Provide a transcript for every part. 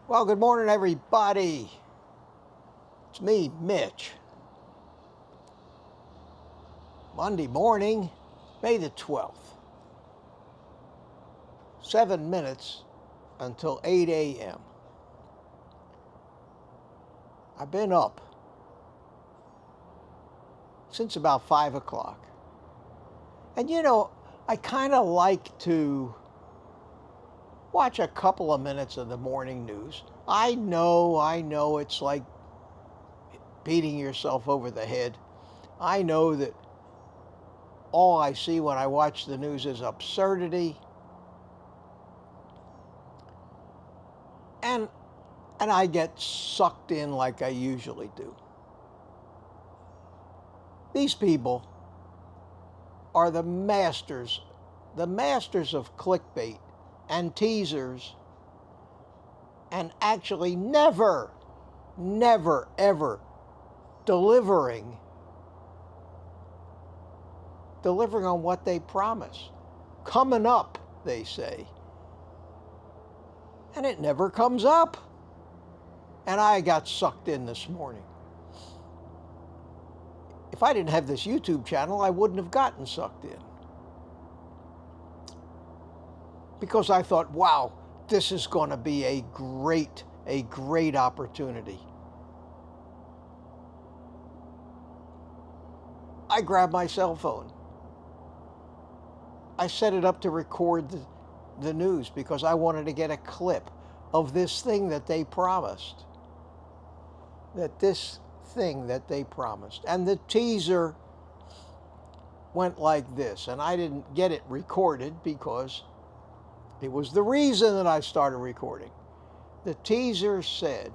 Well, good morning, everybody. It's me, Mitch. Monday morning, May the 12th. 7 minutes until 8 a.m. I've been up since about 5 o'clock. And I kind of like to watch a couple of minutes of the morning news. I know it's like beating yourself over the head. I know that all I see when I watch the news is absurdity. And I get sucked in like I usually do. These people are the masters of clickbait and teasers, and actually never, ever delivering on what they promise. Coming up, they say. And it never comes up. And I got sucked in this morning. If I didn't have this YouTube channel, I wouldn't have gotten sucked in. Because I thought, wow, this is going to be a great opportunity. I grabbed my cell phone. I set it up to record the news because I wanted to get a clip of this thing that they promised. And the teaser went like this, and I didn't get it recorded because it was the reason that I started recording. The teaser said,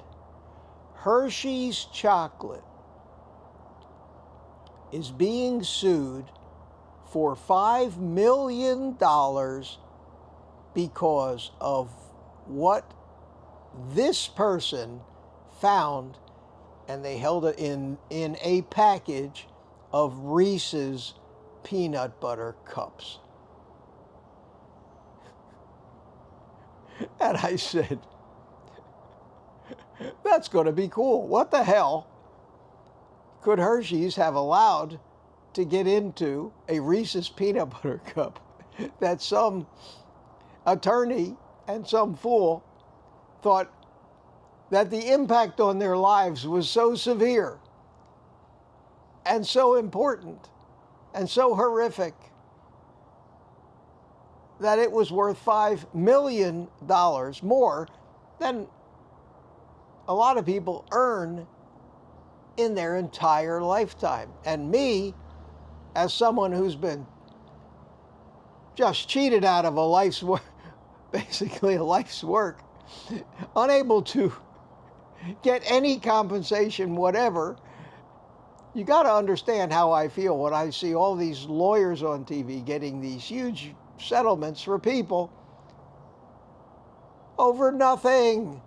Hershey's chocolate is being sued for $5 million because of what this person found, and they held it in a package of Reese's peanut butter cups. And I said, that's going to be cool. What the hell could Hershey's have allowed to get into a Reese's peanut butter cup that some attorney and some fool thought that the impact on their lives was so severe and so important and so horrific that it was worth $5 million more than a lot of people earn in their entire lifetime. And me, as someone who's been just cheated out of a life's work, basically a life's work, unable to get any compensation whatever, you got to understand how I feel when I see all these lawyers on TV getting these huge settlements for people over nothing.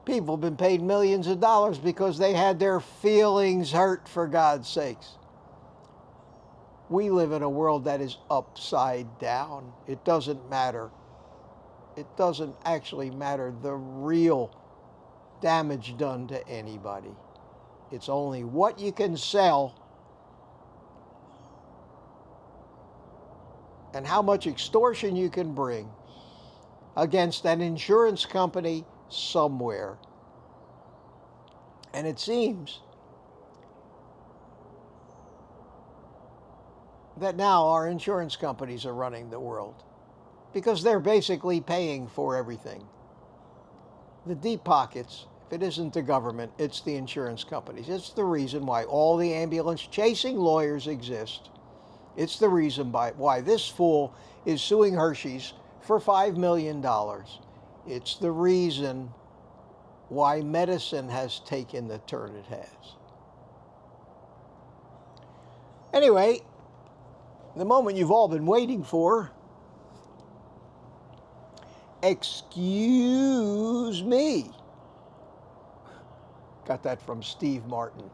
People have been paid millions of dollars because they had their feelings hurt, for God's sakes. We live in a world that is upside down. It doesn't matter. It doesn't actually matter the real damage done to anybody. It's only what you can sell and how much extortion you can bring against an insurance company somewhere. And it seems that now our insurance companies are running the world because they're basically paying for everything. The deep pockets, if it isn't the government, it's the insurance companies. It's the reason why all the ambulance chasing lawyers exist. It's the reason why this fool is suing Hershey's for $5 million. It's the reason why medicine has taken the turn it has. Anyway, the moment you've all been waiting for. Excuse me. Got that from Steve Martin.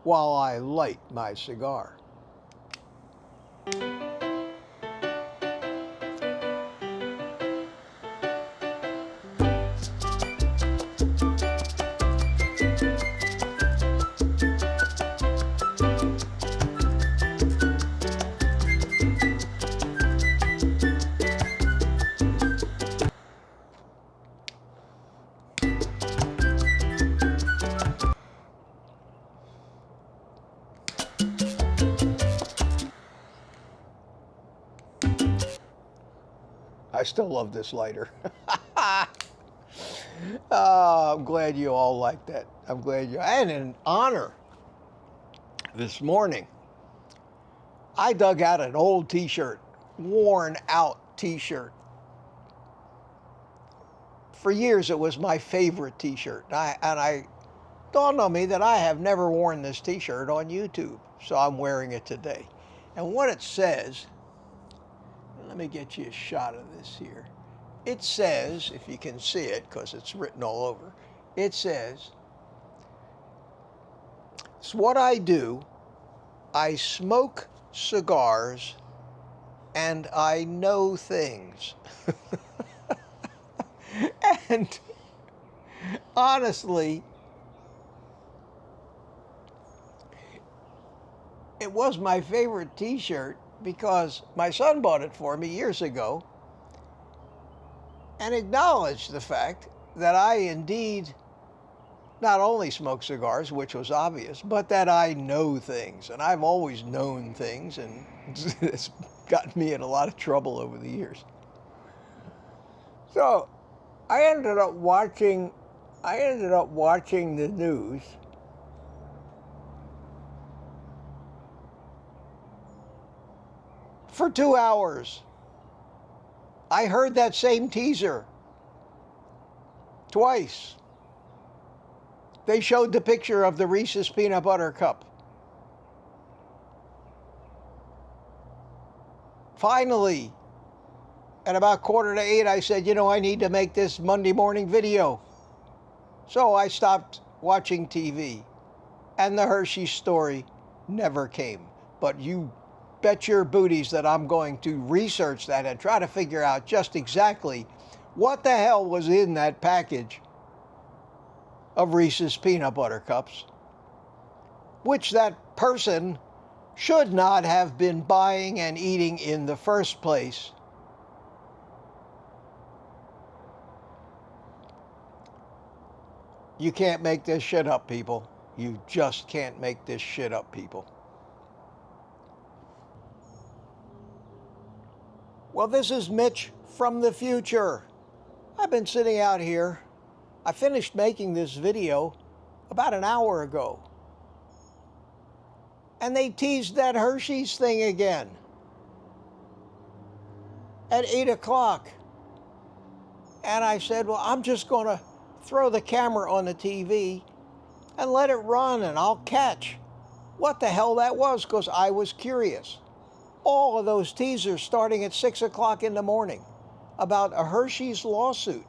While I light my cigar. I still love this lighter. Oh, I'm glad you all like that. I'm glad you. And in honor, this morning, I dug out an old T-shirt, worn out T-shirt. For years, it was my favorite T-shirt. And I dawned on me that I have never worn this T-shirt on YouTube, so I'm wearing it today. And what it says, let me get you a shot of this here. It says, if you can see it, because it's written all over, it says, it's what I do. I smoke cigars and I know things. And honestly, it was my favorite T-shirt because my son bought it for me years ago and acknowledged the fact that I indeed not only smoke cigars, which was obvious, but that I know things. And I've always known things, and it's gotten me in a lot of trouble over the years. So I ended up watching the news. For 2 hours. I heard that same teaser twice. They showed the picture of the Reese's Peanut Butter Cup. Finally, at about 7:45, I said, you know, I need to make this Monday morning video. So I stopped watching TV, and the Hershey story never came. But you bet your booties that I'm going to research that and try to figure out just exactly what the hell was in that package of Reese's Peanut Butter Cups, which that person should not have been buying and eating in the first place. You can't make this shit up, people. You just can't make this shit up, people. Well, this is Mitch from the future. I've been sitting out here. I finished making this video about an hour ago. And they teased that Hershey's thing again at 8 o'clock. And I said, well, I'm just going to throw the camera on the TV and let it run, and I'll catch what the hell that was, because I was curious. All of those teasers starting at 6 o'clock in the morning about a Hershey's lawsuit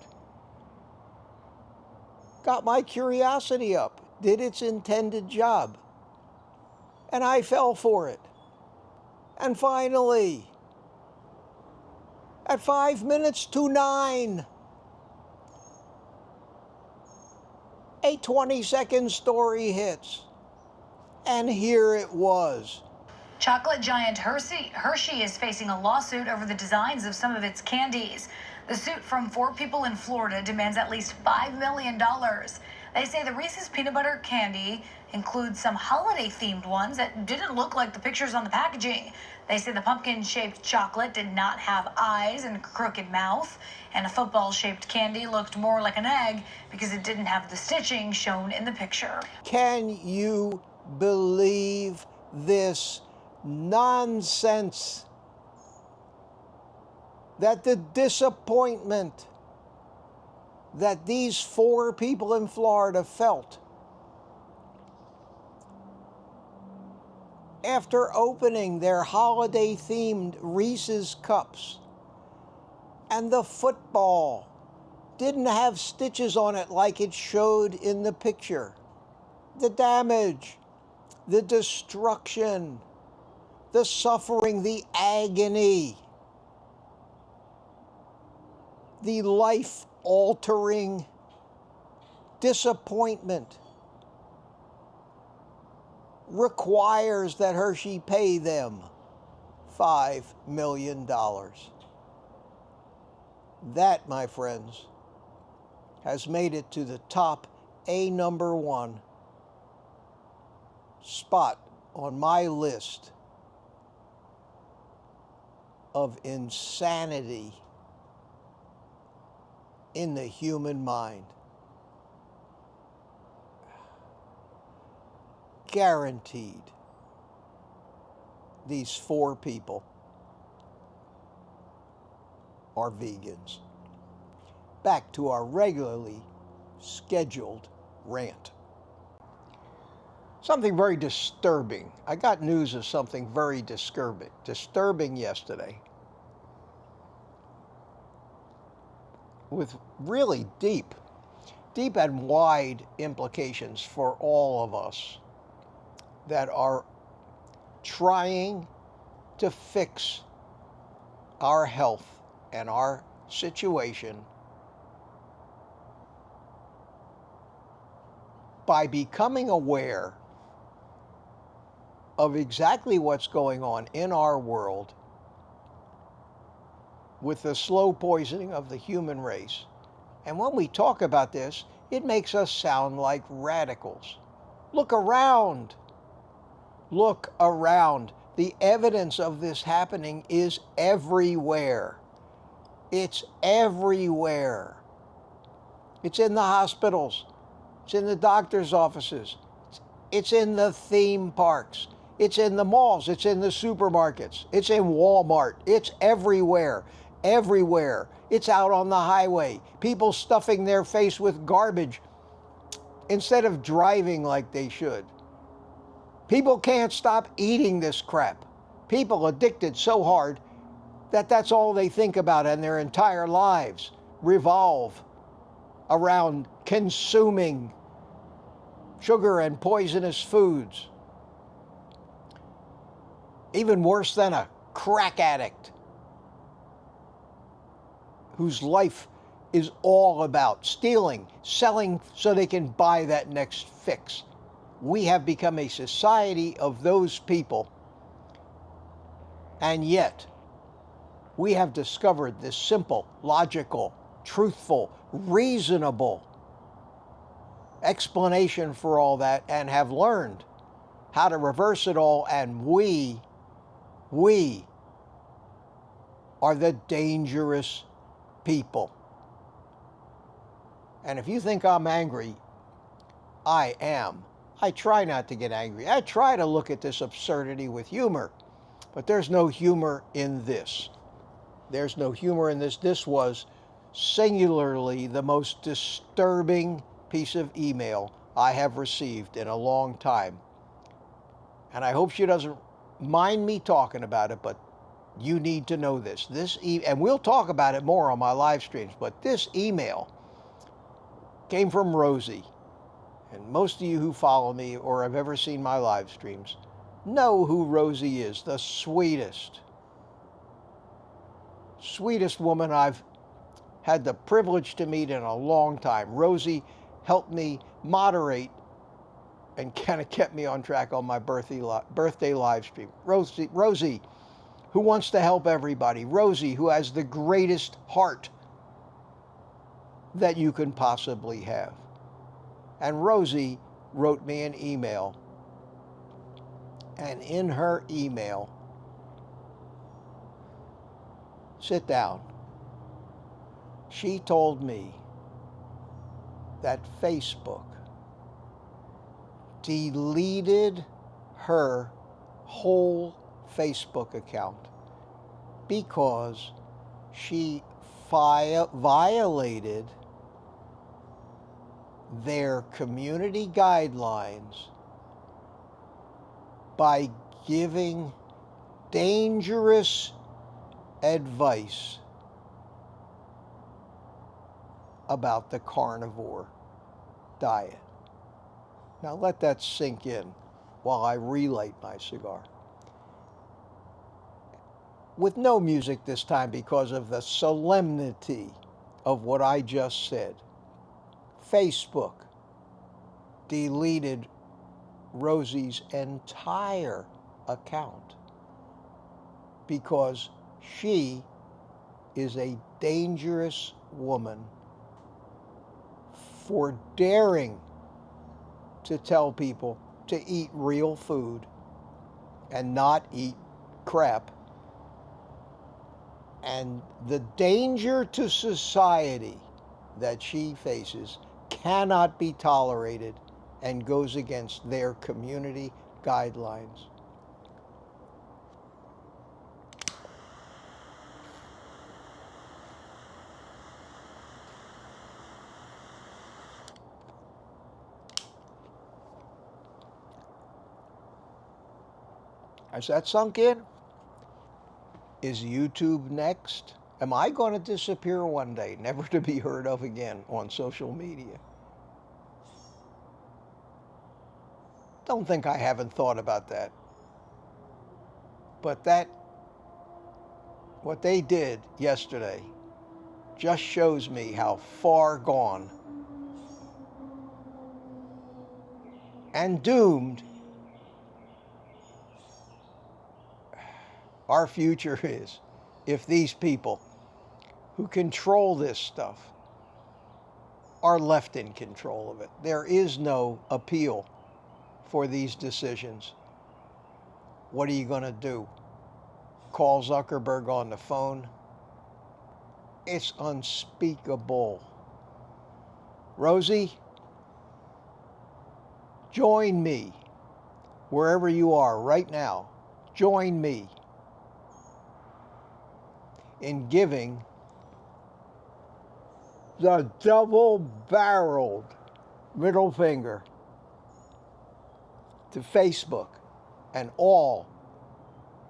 got my curiosity up, did its intended job, and I fell for it. And finally, at 5 minutes to 9, a 20-second story hits, and here it was. Chocolate giant Hershey is facing a lawsuit over the designs of some of its candies. The suit from 4 people in Florida demands at least $5 million. They say the Reese's peanut butter candy includes some holiday-themed ones that didn't look like the pictures on the packaging. They say the pumpkin-shaped chocolate did not have eyes and a crooked mouth, and a football-shaped candy looked more like an egg because it didn't have the stitching shown in the picture. Can you believe this nonsense? That the disappointment that these 4 people in Florida felt after opening their holiday-themed Reese's cups, and the football didn't have stitches on it like it showed in the picture. The damage, the destruction, the suffering, the agony, the life-altering disappointment requires that Hershey pay them $5 million. That, my friends, has made it to the top #1 spot on my list of insanity in the human mind. Guaranteed, these 4 people are vegans. Back to our regularly scheduled rant. Something very disturbing. I got news of something very disturbing yesterday, with really deep and wide implications for all of us that are trying to fix our health and our situation by becoming aware of exactly what's going on in our world with the slow poisoning of the human race. And when we talk about this, it makes us sound like radicals. Look around. Look around. The evidence of this happening is everywhere. It's everywhere. It's in the hospitals. It's in the doctor's offices. It's in the theme parks. It's in the malls. It's in the supermarkets. It's in Walmart. It's everywhere. Everywhere. It's out on the highway. People stuffing their face with garbage instead of driving like they should. People can't stop eating this crap. People addicted so hard that that's all they think about, and their entire lives revolve around consuming sugar and poisonous foods. Even worse than a crack addict whose life is all about stealing, selling so they can buy that next fix. We have become a society of those people, and yet we have discovered this simple, logical, truthful, reasonable explanation for all that, and have learned how to reverse it all, and we are the dangerous people. And if you think I'm angry, I am. I try not to get angry. I try to look at this absurdity with humor, but there's no humor in this. There's no humor in this. This was singularly the most disturbing piece of email I have received in a long time. And I hope she doesn't mind me talking about it, but you need to know this. And we'll talk about it more on my live streams, but this email came from Rosie. And most of you who follow me or have ever seen my live streams know who Rosie is, the sweetest woman I've had the privilege to meet in a long time. Rosie helped me moderate and kind of kept me on track on my birthday live stream. Rosie, who wants to help everybody. Rosie, who has the greatest heart that you can possibly have. And Rosie wrote me an email. And in her email, sit down, she told me that Facebook deleted her whole Facebook account because she violated their community guidelines by giving dangerous advice about the carnivore diet. Now let that sink in while I relight my cigar. With no music this time because of the solemnity of what I just said. Facebook deleted Rosie's entire account because she is a dangerous woman for daring to tell people to eat real food and not eat crap. And the danger to society that she faces cannot be tolerated and goes against their community guidelines. Has that sunk in? Is YouTube next? Am I going to disappear one day, never to be heard of again on social media? Don't think I haven't thought about that. But what they did yesterday just shows me how far gone and doomed our future is if these people who control this stuff are left in control of it. There is no appeal for these decisions. What are you going to do? Call Zuckerberg on the phone? It's unspeakable. Rosie, join me wherever you are right now. Join me in giving the double-barreled middle finger to Facebook and all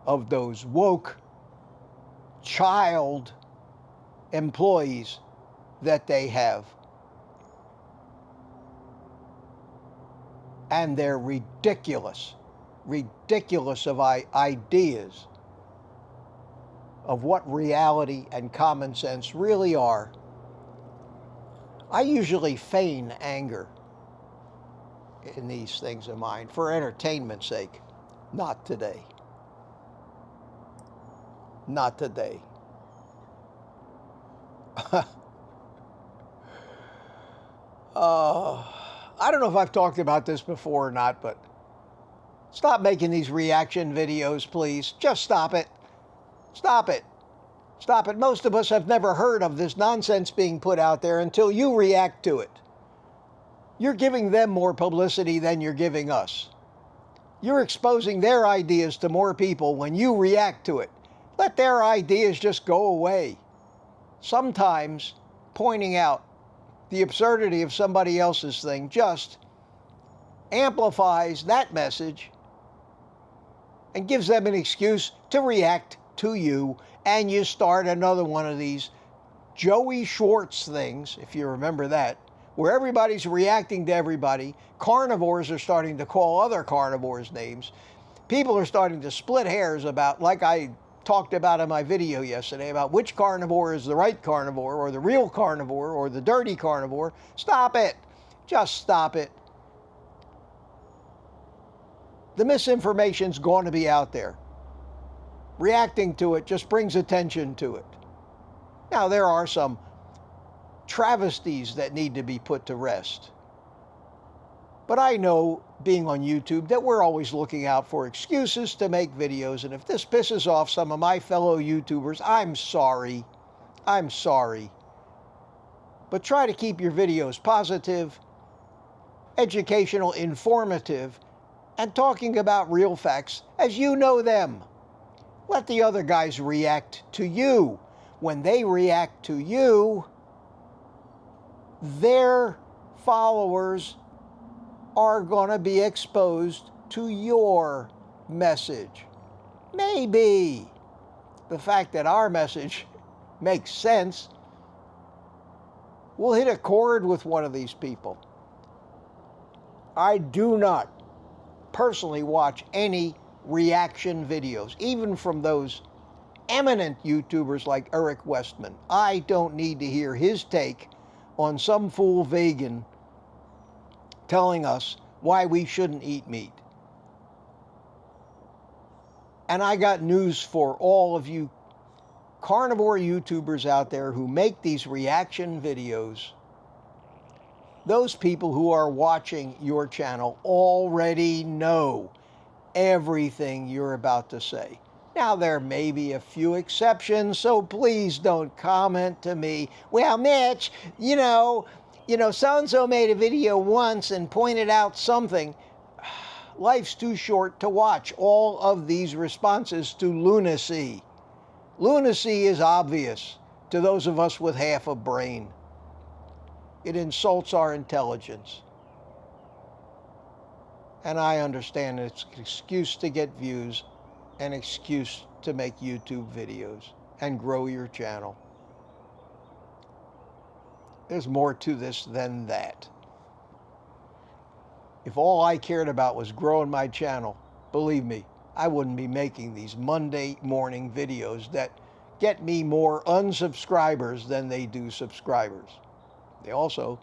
of those woke child employees that they have. And their ridiculous of ideas of what reality and common sense really are. I usually feign anger in these things of mine for entertainment's sake. Not today. Not today. I don't know if I've talked about this before or not, but stop making these reaction videos, please. Just stop it. Stop it. Stop it. Most of us have never heard of this nonsense being put out there until you react to it. You're giving them more publicity than you're giving us. You're exposing their ideas to more people when you react to it. Let their ideas just go away. Sometimes pointing out the absurdity of somebody else's thing just amplifies that message and gives them an excuse to react to you, and you start another one of these Joey Schwartz things, if you remember that, where everybody's reacting to everybody. Carnivores are starting to call other carnivores names. People are starting to split hairs about, like I talked about in my video yesterday, about which carnivore is the right carnivore, or the real carnivore, or the dirty carnivore. Stop it. Just stop it. The misinformation's going to be out there. Reacting to it just brings attention to it. Now, there are some travesties that need to be put to rest. But I know, being on YouTube, that we're always looking out for excuses to make videos. And if this pisses off some of my fellow YouTubers, I'm sorry. I'm sorry. But try to keep your videos positive, educational, informative, and talking about real facts as you know them. Let the other guys react to you. When they react to you, their followers are going to be exposed to your message. Maybe the fact that our message makes sense will hit a chord with one of these people. I do not personally watch any reaction videos, even from those eminent YouTubers like Eric Westman. I don't need to hear his take on some fool vegan telling us why we shouldn't eat meat. And I got news for all of you carnivore YouTubers out there who make these reaction videos. Those people who are watching your channel already know everything you're about to say. Now, there may be a few exceptions, so please don't comment to me, well, Mitch, so-and-so made a video once and pointed out something. Life's too short to watch all of these responses to lunacy. Lunacy is obvious to those of us with half a brain. It insults our intelligence. And I understand it's an excuse to get views, an excuse to make YouTube videos and grow your channel. There's more to this than that. If all I cared about was growing my channel, believe me, I wouldn't be making these Monday morning videos that get me more unsubscribers than they do subscribers. They also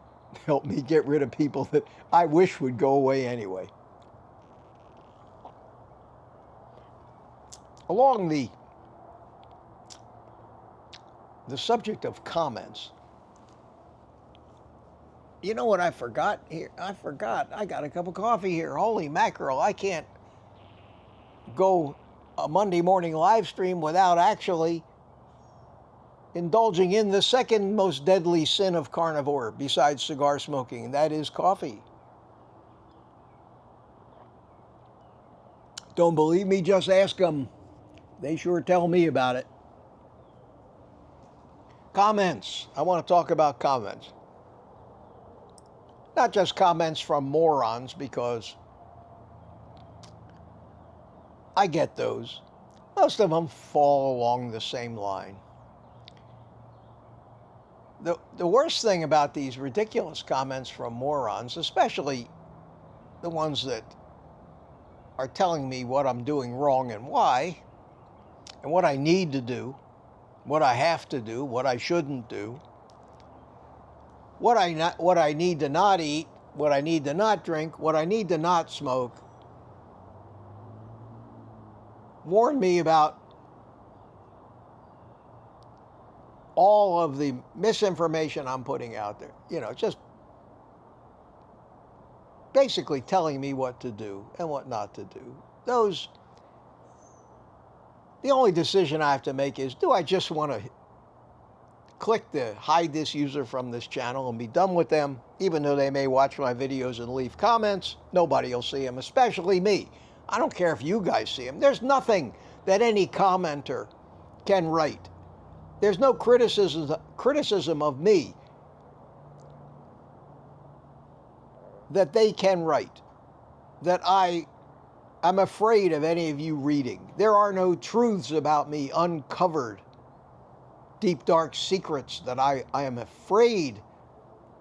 help me get rid of people that I wish would go away anyway. Along the subject of comments, you know what I forgot here? I got a cup of coffee here. Holy mackerel, I can't go a Monday morning live stream without actually indulging in the second most deadly sin of carnivore besides cigar smoking, and that is coffee. Don't believe me? Just ask them. They sure tell me about it. Comments. I want to talk about comments. Not just comments from morons, because I get those. Most of them fall along the same line. The worst thing about these ridiculous comments from morons, especially the ones that are telling me what I'm doing wrong and why, and what I need to do, what I have to do, what I shouldn't do, what I need to not eat, what I need to not drink, what I need to not smoke. Warn me about all of the misinformation I'm putting out there. Just basically telling me what to do and what not to do. The only decision I have to make is, do I just want to click the hide this user from this channel and be done with them, even though they may watch my videos and leave comments? Nobody will see them, especially me. I don't care if you guys see them. There's nothing that any commenter can write. There's no criticism of me that they can write, that I'm afraid of any of you reading. There are no truths about me uncovered, deep, dark secrets that I am afraid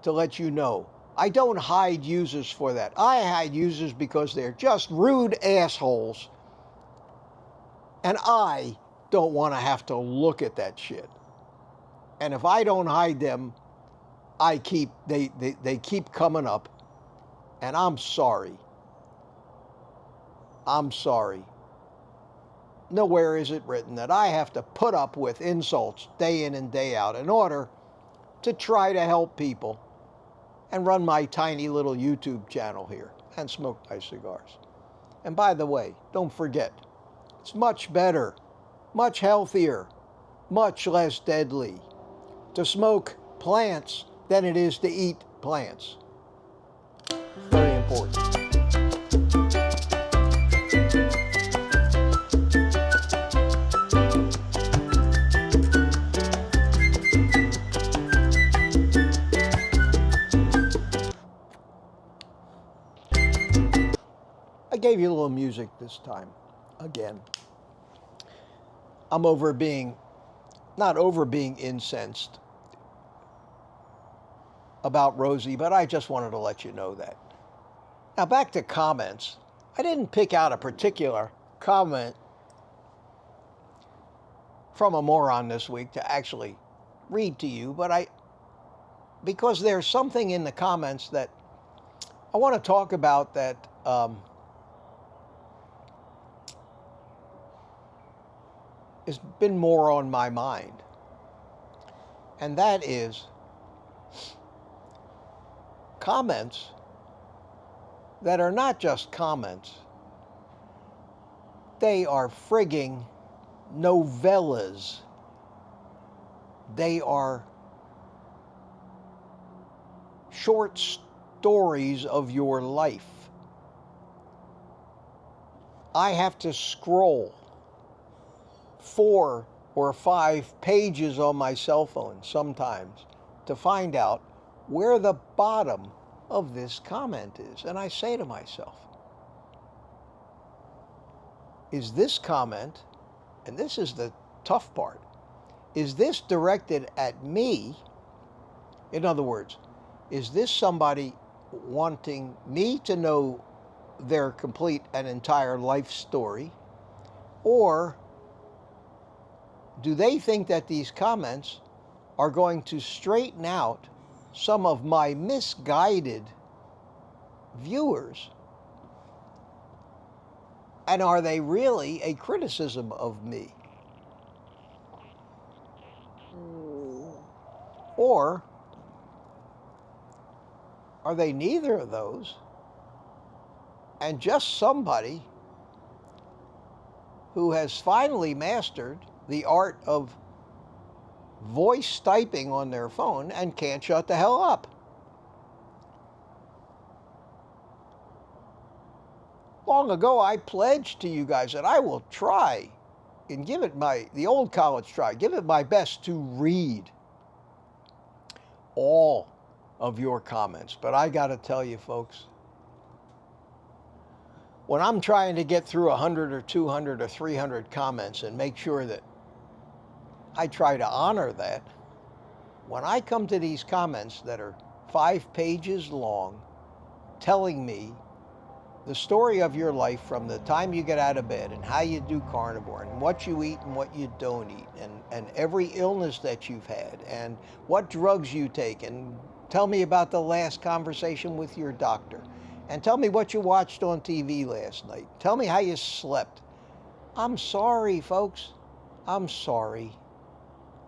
to let you know. I don't hide users for that. I hide users because they're just rude assholes, and I don't want to have to look at that shit. And if I don't hide them, they keep coming up, and I'm sorry. I'm sorry. Nowhere is it written that I have to put up with insults day in and day out in order to try to help people and run my tiny little YouTube channel here and smoke my cigars. And by the way, don't forget, it's much better, much healthier, much less deadly to smoke plants than it is to eat plants. Very important. I gave you a little music this time, again. I'm not over being incensed about Rosie, but I just wanted to let you know that. Now back to comments. I didn't pick out a particular comment from a moron this week to actually read to you, but because there's something in the comments that I want to talk about that has been more on my mind. And that is comments that are not just comments. They are frigging novellas. They are short stories of your life. I have to scroll 4 or 5 pages on my cell phone sometimes to find out where the bottom of this comment is. And I say to myself, is this comment, and this is the tough part, is this directed at me? In other words, is this somebody wanting me to know their complete and entire life story? Or do they think that these comments are going to straighten out some of my misguided viewers? And are they really a criticism of me? Or are they neither of those and just somebody who has finally mastered the art of voice typing on their phone and can't shut the hell up? Long ago, I pledged to you guys that I will try and give it the old college try, give it my best to read all of your comments. But I got to tell you, folks, when I'm trying to get through 100 or 200 or 300 comments and make sure that I try to honor that, when I come to these comments that are 5 pages long, telling me the story of your life from the time you get out of bed and how you do carnivore and what you eat and what you don't eat and every illness that you've had and what drugs you take, and tell me about the last conversation with your doctor, and tell me what you watched on TV last night. Tell me how you slept. I'm sorry, folks. I'm sorry.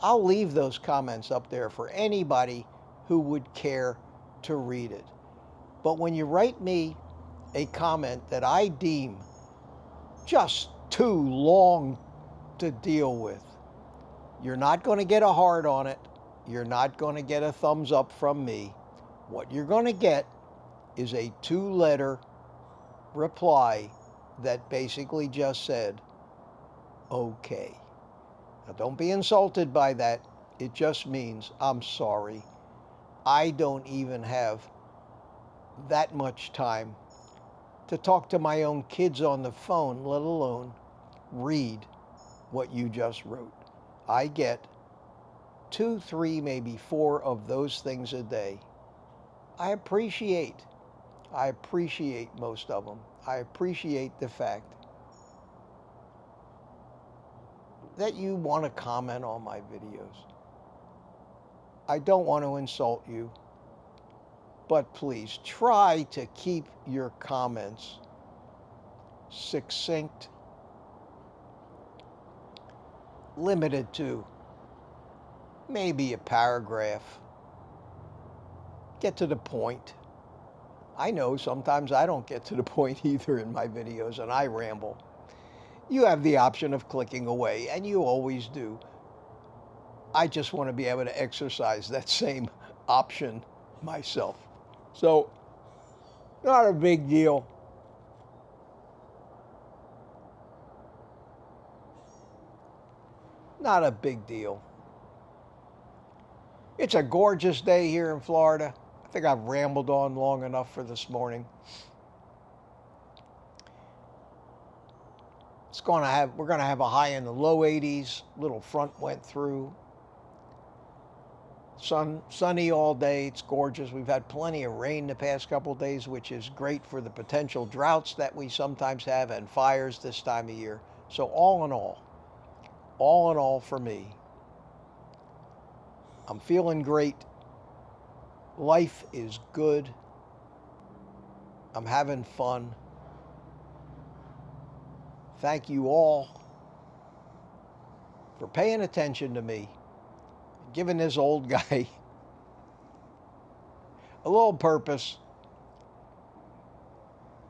I'll leave those comments up there for anybody who would care to read it. But when you write me a comment that I deem just too long to deal with, you're not going to get a heart on it. You're not going to get a thumbs up from me. What you're going to get is a 2-letter reply that basically just said, okay. Now, don't be insulted by that. It just means I'm sorry. I don't even have that much time to talk to my own kids on the phone, let alone read what you just wrote. I get 2, 3, maybe 4 of those things a day. I appreciate most of them. I appreciate the fact that you want to comment on my videos. I don't want to insult you, but please try to keep your comments succinct, limited to maybe a paragraph. Get to the point. I know sometimes I don't get to the point either in my videos and I ramble. You have the option of clicking away, and you always do. I just want to be able to exercise that same option myself. So, not a big deal. Not a big deal. It's a gorgeous day here in Florida. I think I've rambled on long enough for this morning. We're going to have a high in the low 80s. Little front went through. Sunny all day. It's gorgeous. We've had plenty of rain the past couple of days, which is great for the potential droughts that we sometimes have and fires this time of year. So all in all for me, I'm feeling great. Life is good. I'm having fun. Thank you all for paying attention to me, giving this old guy a little purpose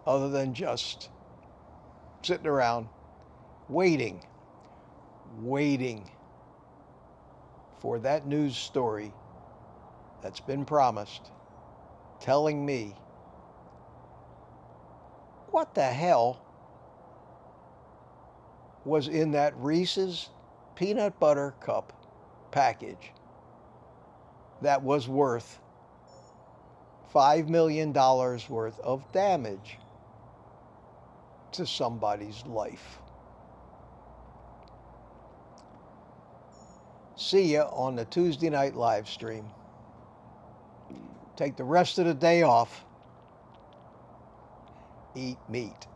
other than just sitting around waiting waiting for that news story that's been promised, telling me what the hell was in that Reese's peanut butter cup package that was worth $5 million worth of damage to somebody's life. See ya on the Tuesday night live stream. Take the rest of the day off. Eat meat.